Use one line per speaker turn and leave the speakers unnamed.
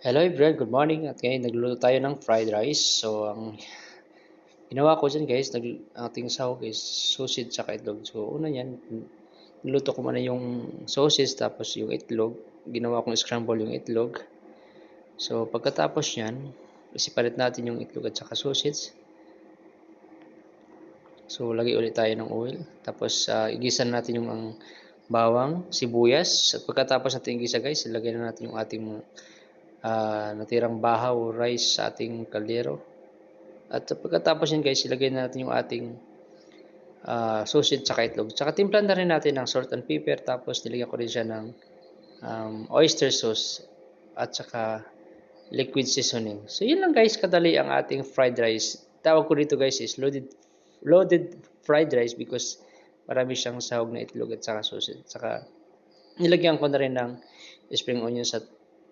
Hello everyone, good morning. At ngayon nagluluto tayo ng fried rice. So ang ginawa ko dyan guys, ating sahog is sausage tsaka itlog. So una yan, niluto ko muna yung sausage tapos yung itlog. Ginawa kong scramble yung itlog. So pagkatapos yan, isipalit natin yung itlog at saka sausage. So lagay ulit tayo ng oil. Tapos igisa natin yung ang bawang, sibuyas. At pagkatapos natin igisa guys, ilagay na natin yung ating natirang bahaw rice sa ating kaldero. At pagkatapos yan guys, ilagay natin yung ating sausage tsaka itlog. Tsaka timplan na rin natin ng salt and pepper. Tapos nilagyan ko rin siya ng oyster sauce at saka liquid seasoning. So yun lang guys, kadali ang ating fried rice. Tawag ko dito guys is loaded fried rice because marami siyang sahog na itlog at saka sausage. Tsaka nilagyan ko na rin ng spring onions at